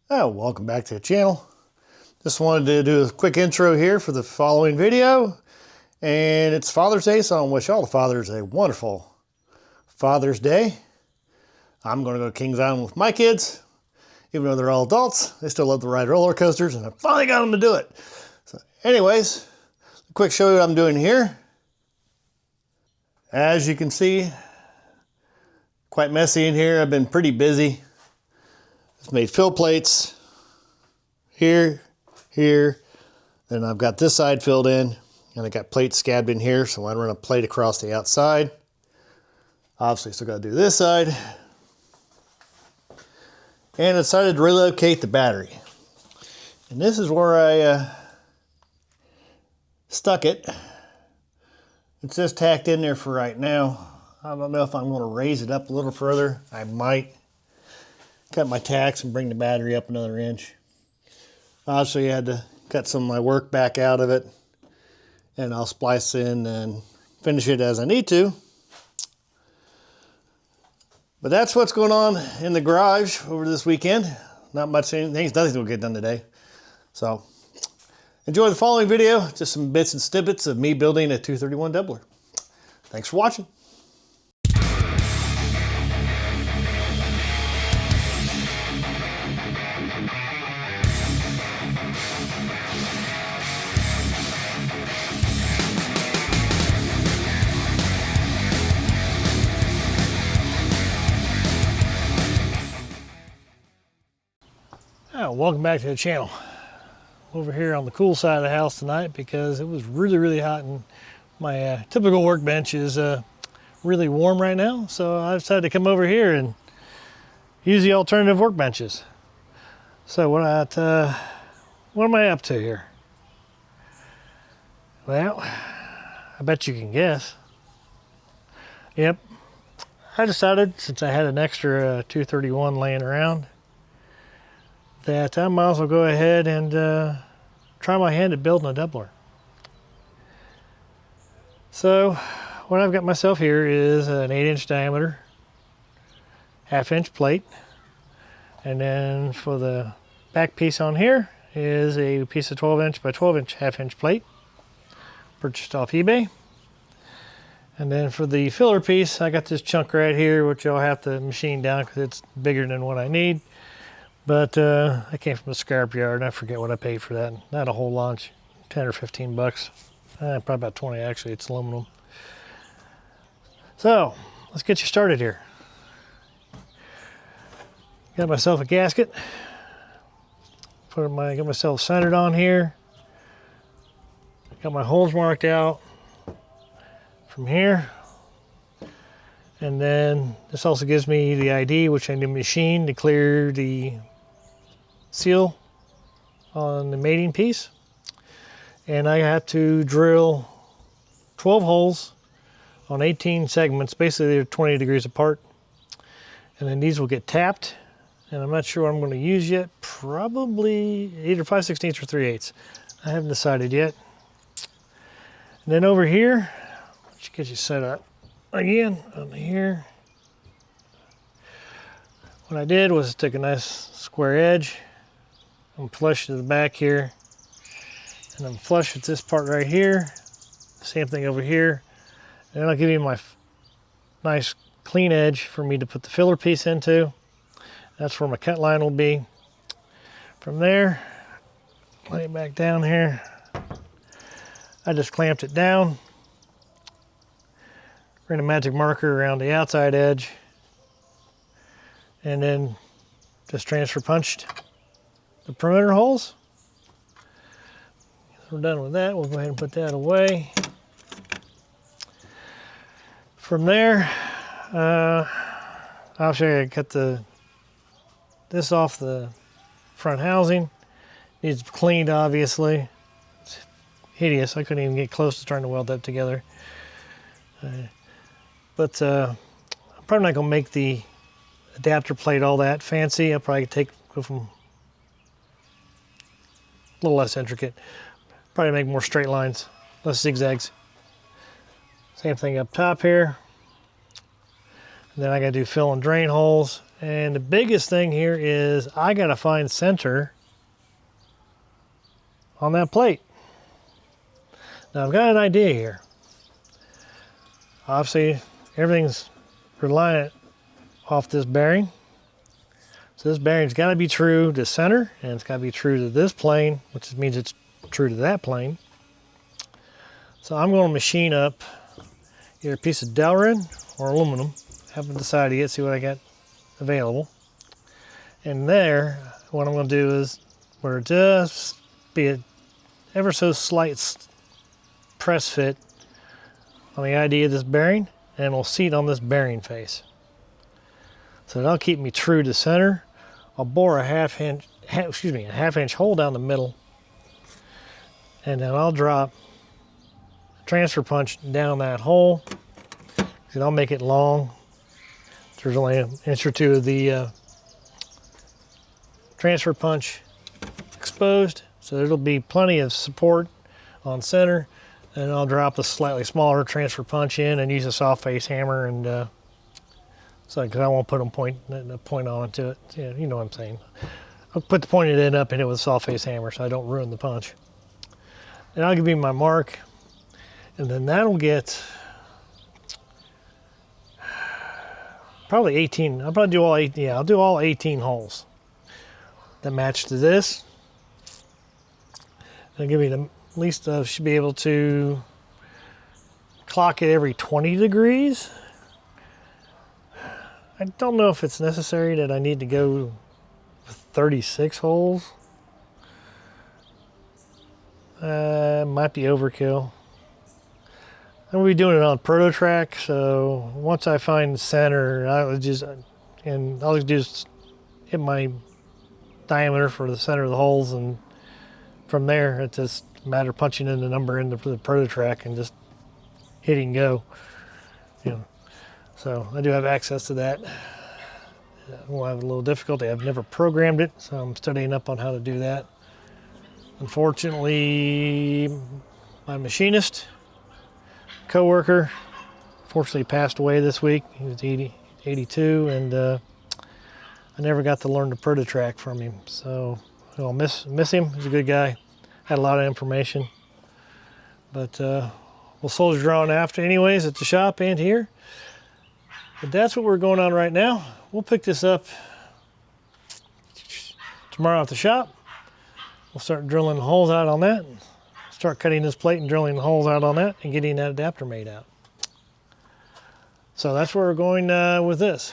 Oh, welcome back to the channel. Just wanted to do a quick intro here for the following video. And it's Father's Day, so I want to wish all the fathers a wonderful Father's Day. I'm going to go to Kings Island with my kids. Even though they're all adults, they still love to ride roller coasters, and I finally got them to do it. So anyways, a quick show you what I'm doing here. As you can see, quite messy in here. I've been pretty busy. I've made fill plates here, then I've got this side filled in, and I got plates scabbed in here, so I run a plate across the outside. Obviously, still got to do this side. And I decided to relocate the battery. And this is where I stuck it. It's just tacked in there for right now. I don't know if I'm going to raise it up a little further. I might. Cut my tacks and bring the battery up another inch. Obviously, I had to cut some of my work back out of it, and I'll splice in and finish it as I need to. But that's what's going on in the garage over this weekend. Not much, nothing's will get done today. So enjoy the following video, just some bits and snippets of me building a 231 doubler. Thanks for watching. Oh, welcome back to the channel. Over here on the cool side of the house tonight because it was really hot, and my typical workbench is really warm right now, so I decided to come over here and use the alternative workbenches. So what am I up to here? Well, I bet you can guess. Yep, I decided, since I had an extra 231 laying around, that I might as well go ahead and try my hand at building a doubler. So what I've got myself here is an 8-inch diameter, 1/2-inch plate, and then for the back piece on here is a piece of 12-inch by 12-inch 1/2-inch plate, purchased off eBay. And then for the filler piece, I got this chunk right here, which I'll have to machine down because it's bigger than what I need. But I came from a scrap yard, and I forget what I paid for that. Not a whole lot, 10 or 15 bucks. Probably about 20 actually, it's aluminum. So, let's get you started here. Got myself a gasket. Got myself centered on here. Got my holes marked out from here. And then this also gives me the ID, which I need to machine to clear the seal on the mating piece. And I have to drill 12 holes on 18 segments. Basically, they're 20 degrees apart. And then these will get tapped. And I'm not sure what I'm going to use yet. Probably either 5/16 or 3/8. I haven't decided yet. And then over here, let's get you set up again on here. What I did was take a nice square edge. I'm flush to the back here, and I'm flush with this part right here. Same thing over here. And then I'll give you my nice clean edge for me to put the filler piece into. That's where my cut line will be. From there, lay it back down here. I just clamped it down. Ran a magic marker around the outside edge, and then just transfer punched the perimeter holes. So we're done with that. We'll go ahead and put that away. From there, I'll show you. I cut this off the front housing. Needs cleaned, obviously. It's hideous. I couldn't even get close to trying to weld that together. But I'm probably not going to make the adapter plate all that fancy. I'll probably go from a little less intricate. Probably make more straight lines, less zigzags. Same thing up top here. And then I got to do fill and drain holes And the biggest thing here is I gotta find center on that plate. Now I've got an idea here. Obviously, everything's reliant off this bearing. So this bearing's gotta be true to center, and it's gotta be true to this plane, which means it's true to that plane. So I'm gonna machine up either a piece of Delrin or aluminum. Haven't decided yet, see what I got available. And there, what I'm going to do is, where just be a ever so slight press fit on the idea of this bearing, and we'll seat on this bearing face. So that'll keep me true to center. I'll bore a half inch hole down the middle, and then I'll drop a transfer punch down that hole, and I'll make it long. There's only an inch or two of the transfer punch exposed, so there'll be plenty of support on center, and I'll drop a slightly smaller transfer punch in and use a soft face hammer, and so because I won't put a point onto it. Yeah, you know what I'm saying. I'll put the pointed end up in it with a soft face hammer so I don't ruin the punch. And I'll give you my mark, and then that'll get probably 18. I'll probably do all 8. Yeah, I'll do all 18 holes that match to this. I'll give you the at least should be able to clock it every 20 degrees. I don't know if it's necessary that I need to go with 36 holes. Might be overkill. I'm gonna be doing it on proto track, so once I find center, I'll just hit my diameter for the center of the holes, and from there it's just a matter of punching in the number in the proto track and just hitting go. You know, so I do have access to that. We'll have a little difficulty. I've never programmed it, so I'm studying up on how to do that. Unfortunately, my machinist co-worker fortunately passed away this week. He was 82, and I never got to learn the proto track from him, so I'll miss him. He's a good guy, had a lot of information, but we'll soldier on after anyways at the shop and here. But that's what we're going on right now. We'll pick this up tomorrow at the shop. We'll start drilling holes out on that, start cutting this plate and drilling holes out on that and getting that adapter made out. So that's where we're going with this.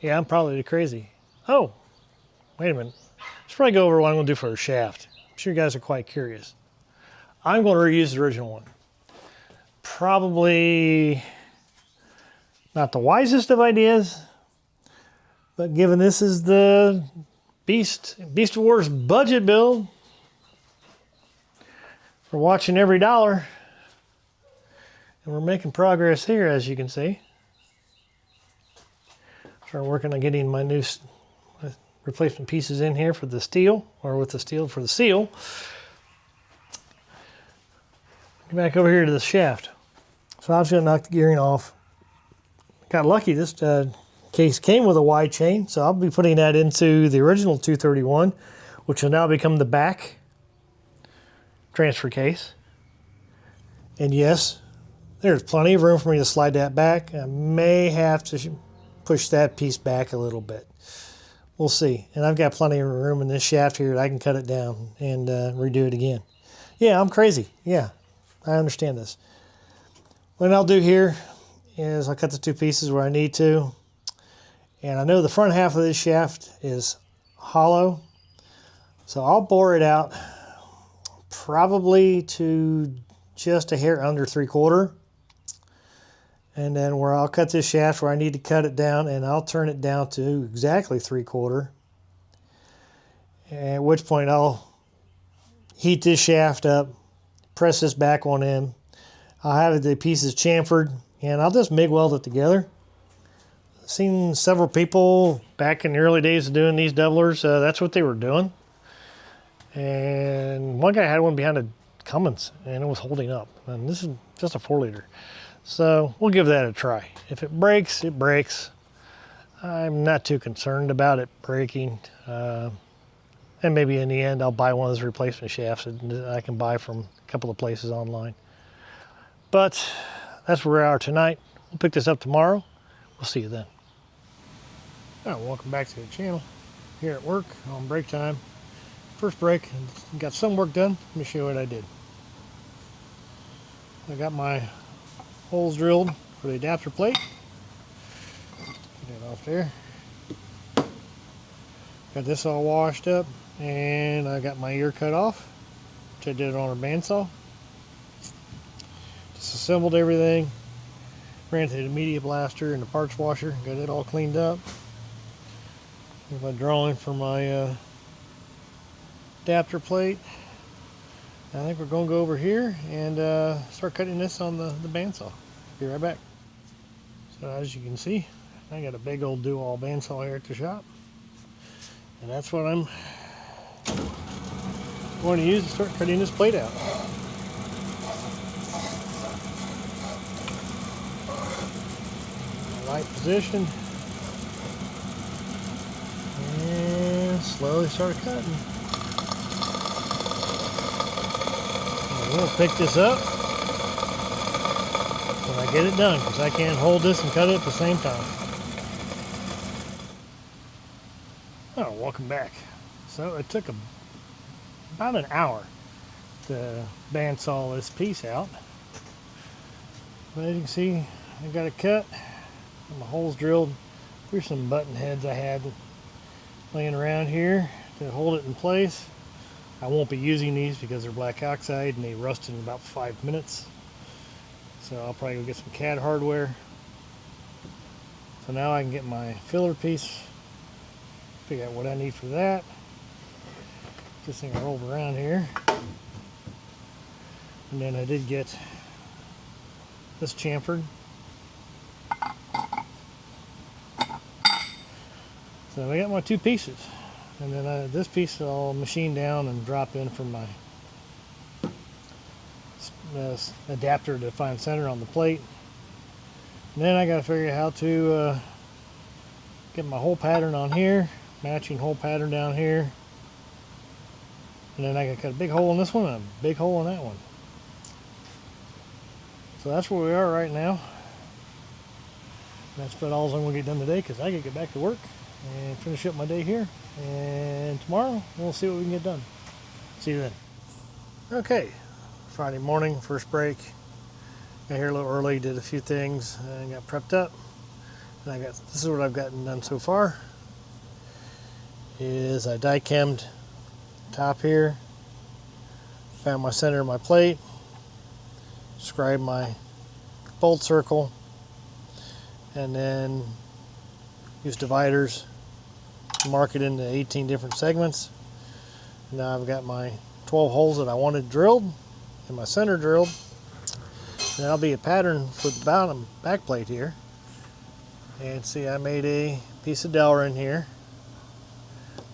Yeah, I'm probably crazy. Oh, wait a minute. Let's probably go over what I'm going to do for a shaft. I'm sure you guys are quite curious. I'm going to reuse the original one. Probably not the wisest of ideas, but given this is the Beast Wars budget build, we're watching every dollar, and we're making progress here, as you can see. Start working on getting my new replacement pieces in here for the steel, or with the steel for the seal. Get back over here to the shaft. So I was going to knock the gearing off. Got lucky, this case came with a wide chain, so I'll be putting that into the original 231, which will now become the back transfer case. And yes, there's plenty of room for me to slide that back. I may have to push that piece back a little bit. We'll see. And I've got plenty of room in this shaft here that I can cut it down and redo it again. Yeah, I'm crazy. Yeah, I understand this. What I'll do here is I'll cut the two pieces where I need to. And I know the front half of this shaft is hollow, so I'll bore it out probably to just a hair under 3/4. And then where I'll cut this shaft where I need to cut it down, and I'll turn it down to exactly 3/4. At which point I'll heat this shaft up, press this back one in. I'll have the pieces chamfered, and I'll just MIG weld it together. I've seen several people back in the early days of doing these doublers, that's what they were doing. And one guy had one behind a Cummins, and it was holding up. And this is just a 4-liter. So we'll give that a try. If it breaks, it breaks. I'm not too concerned about it breaking. And maybe in the end I'll buy one of those replacement shafts that I can buy from a couple of places online. But that's where we are tonight. We'll pick this up tomorrow. We'll see you then. All right, welcome back to the channel. Here at work on break time. First break, got some work done. Let me show you what I did. I got my holes drilled for the adapter plate. Get it off there. Got this all washed up, and I got my ear cut off, which I did on a bandsaw. Just assembled everything, ran through the media blaster and the parts washer, got it all cleaned up. Here's my drawing for my adapter plate. I think we're going to go over here and start cutting this on the bandsaw. Be right back. So as you can see, I got a big old dual bandsaw here at the shop. And that's what I'm going to use to start cutting this plate out. Right position. And slowly start cutting. And we'll pick this up when I get it done, because I can't hold this and cut it at the same time. Oh, welcome back. So it took about an hour to bandsaw this piece out. But as you can see, I got it cut, my holes drilled. Here's some button heads I had laying around here to hold it in place. I won't be using these because they're black oxide and they rust in about 5 minutes. So I'll probably go get some CAD hardware. So now I can get my filler piece, figure out what I need for that. This thing rolled around here. And then I did get this chamfered. So I got my two pieces. And then this piece I'll machine down and drop in for my adapter to find center on the plate. And then I got to figure out how to get my hole pattern on here, matching hole pattern down here. And then I got to cut a big hole in this one and a big hole in that one. So that's where we are right now. That's about all I'm going to get done today, because I got to get back to work and finish up my day here. And tomorrow we'll see what we can get done. See you then. Okay, Friday morning, first break. Got here a little early, did a few things, and got prepped up. And this is what I've gotten done so far. Is I die chemmed top here, found my center of my plate, scribed my bolt circle, and then use dividers to mark it into 18 different segments. Now I've got my 12 holes that I wanted drilled and my center drilled. And that'll be a pattern for the bottom back plate here. And see, I made a piece of dowel in here,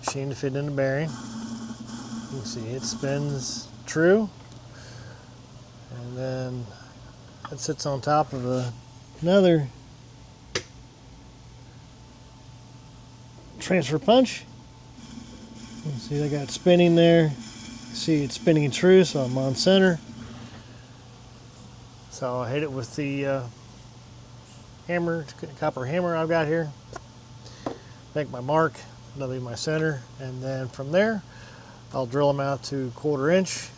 machined to fit in the bearing. You can see it spins true, and then it sits on top of another transfer punch. You can see I got it spinning there. See, it's spinning true, so I'm on center. So I hit it with the hammer, copper hammer I've got here. Make my mark, that'll be my center, and then from there I'll drill them out to 1/4 inch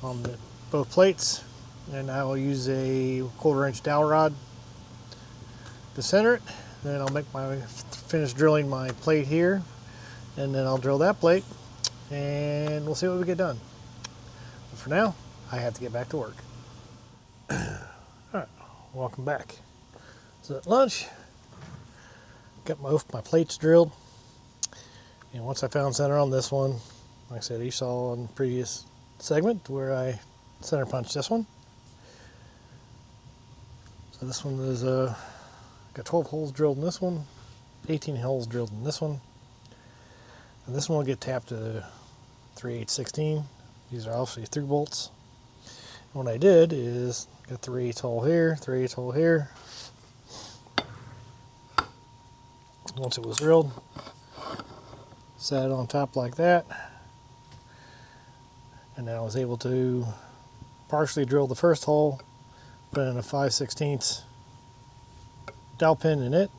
on both plates, and I will use a 1/4 inch dowel rod to center it. Then I'll finish drilling my plate here, and then I'll drill that plate, and we'll see what we get done. But for now, I have to get back to work. Alright, welcome back. So at lunch, got both my plates drilled, and once I found center on this one, like I said, you saw in the previous segment where I center punched this one. So this one is got 12 holes drilled in this one, 18 holes drilled in this one, and this one will get tapped to 3/8/16. These are obviously through bolts. And what I did is got 3/8 hole here, 3/8 hole here, once it was drilled. Set it on top like that. And now I was able to partially drill the first hole, put in a 5/16 dowel pin in it,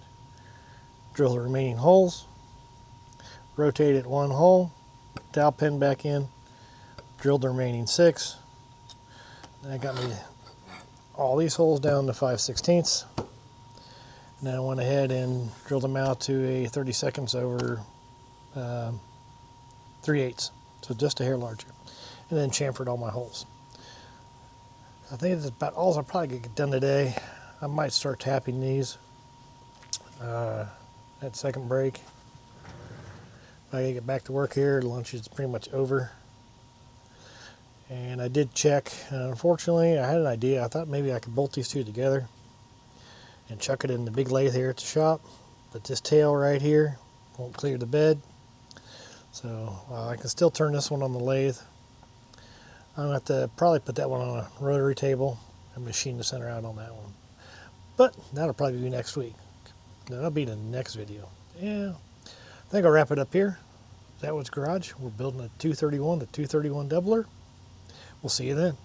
drill the remaining holes, rotate it one hole, dowel pin back in, drilled the remaining 6. That got me all these holes down to 5/16. And then I went ahead and drilled them out to a 30 seconds over 3/8, so just a hair larger. And then chamfered all my holes. I think that's about all I'll probably get done today. I might start tapping these at second break. I gotta get back to work here. Lunch is pretty much over. And I did check, and unfortunately I had an idea. I thought maybe I could bolt these two together and chuck it in the big lathe here at the shop, but this tail right here won't clear the bed. So I can still turn this one on the lathe. I'm gonna have to probably put that one on a rotary table and machine the center out on that one. But that'll probably be next week. That'll be the next video. Yeah, I think I'll wrap it up here. That was Garage. We're building a 231 to 231 doubler. We'll see you then.